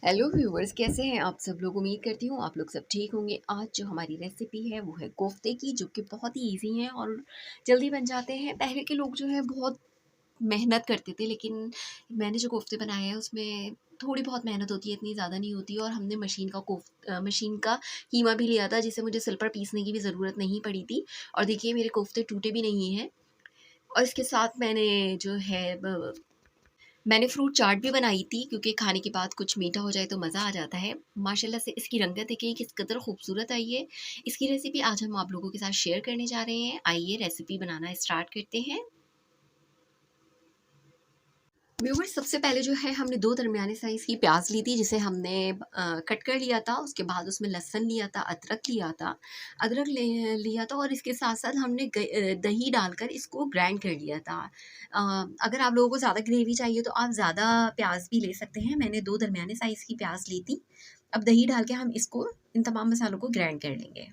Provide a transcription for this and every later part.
Hello viewers, कैसे हैं आप सब लोग। उम्मीद करती हूँ आप लोग सब ठीक होंगे। आज जो हमारी रेसिपी है वो है कोफ्ते की, जो कि बहुत ही इजी हैं और जल्दी बन जाते हैं। पहले के लोग जो है बहुत मेहनत करते थे, लेकिन मैंने जो कोफ्ते बनाए हैं उसमें थोड़ी बहुत मेहनत होती है, इतनी ज़्यादा नहीं होती। और हमने मशीन का कीमा भी लिया था, जिससे मुझे सिल पर पीसने की भी ज़रूरत नहीं पड़ी थी। और देखिए मेरे कोफ्ते टूटे भी नहीं हैं। और इसके साथ मैंने फ्रूट चाट भी बनाई थी, क्योंकि खाने के बाद कुछ मीठा हो जाए तो मज़ा आ जाता है। माशाल्लाह से इसकी रंगत देखिए किस कदर खूबसूरत आई है। इसकी रेसिपी आज हम आप लोगों के साथ शेयर करने जा रहे हैं। आइए रेसिपी बनाना स्टार्ट करते हैं। व्यूअर्स, सबसे पहले जो है हमने 2 दरमियाने साइज़ की प्याज़ ली थी, जिसे हमने कट कर लिया था। उसके बाद उसमें लहसुन लिया था, अदरक लिया था। लिया था और इसके साथ-साथ हमने दही डालकर इसको ग्राइंड कर लिया था। अगर आप लोगों को ज़्यादा ग्रेवी चाहिए तो आप ज़्यादा प्याज़ भी ले सकते हैं। मैंने 2 दरमियाने साइज़ की प्याज़ ली थी। अब दही डाल के हम इसको इन तमाम मसालों को ग्राइंड कर लेंगे।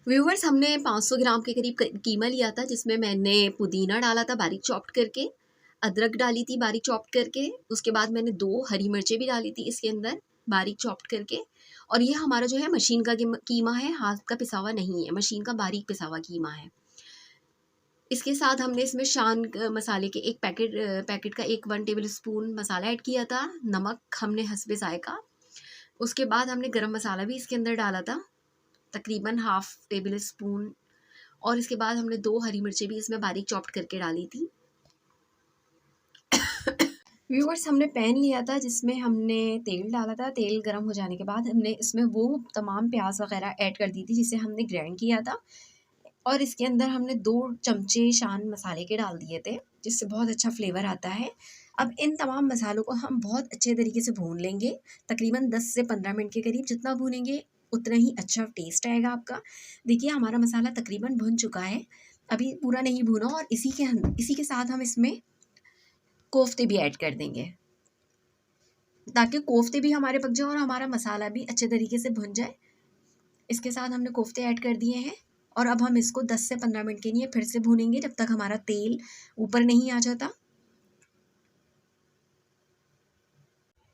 व्यूअर्स, हमने 500 ग्राम के करीब कीमा लिया था, जिसमें मैंने पुदीना डाला था बारीक चॉप्ड करके, अदरक डाली थी बारीक चॉप्ड करके। उसके बाद मैंने 2 हरी मिर्चें भी डाली थी इसके अंदर बारीक चॉप्ड करके। और ये हमारा जो है मशीन का कीमा है, हाथ का पिसा हुआ नहीं है, मशीन का बारीक पिसा हुआ कीमा है। इसके साथ हमने इसमें मसाले के एक पैकेट का 1 टेबल स्पून मसाला ऐड किया था। नमक हमने हस्बे जायका। उसके बाद हमने गरम मसाला भी इसके अंदर डाला था, तकरीबन हाफ़ टेबल स्पून। और इसके बाद हमने 2 हरी मिर्चें भी इसमें बारीक चॉप्ड करके डाली थी। व्यूअर्स, हमने पैन लिया था जिसमें हमने तेल डाला था। तेल गरम हो जाने के बाद हमने इसमें वो तमाम प्याज़ वग़ैरह ऐड कर दी थी जिसे हमने ग्राइंड किया था। और इसके अंदर हमने 2 चमचे शान मसाले के डाल दिए थे, जिससे बहुत अच्छा फ्लेवर आता है। अब इन तमाम मसालों को हम बहुत अच्छे तरीके से भून लेंगे, तकरीबन 10 से 15 मिनट के करीब। जितना भूनेंगे उतना ही अच्छा टेस्ट आएगा आपका। देखिए हमारा मसाला तकरीबन भुन चुका है, अभी पूरा नहीं भुना। और इसी के साथ हम इसमें कोफ्ते भी ऐड कर देंगे, ताकि कोफ्ते भी हमारे पक जाए और हमारा मसाला भी अच्छे तरीके से भुन जाए। इसके साथ हमने कोफ्ते ऐड कर दिए हैं और अब हम इसको 10 से 15 मिनट के लिए फिर से भूनेंगे, जब तक हमारा तेल ऊपर नहीं आ जाता।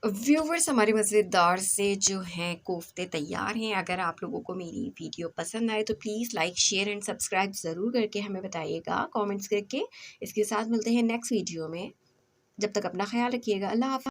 व्यूवर्स, हमारे मज़ेदार से जो हैं कोफ्ते तैयार हैं। अगर आप लोगों को मेरी वीडियो पसंद आए तो please like, share and subscribe ज़रूर करके हमें बताइएगा कमेंट्स करके। इसके साथ मिलते हैं नेक्स्ट वीडियो में। जब तक अपना ख्याल रखिएगा। अल्लाह हाफ़िज़।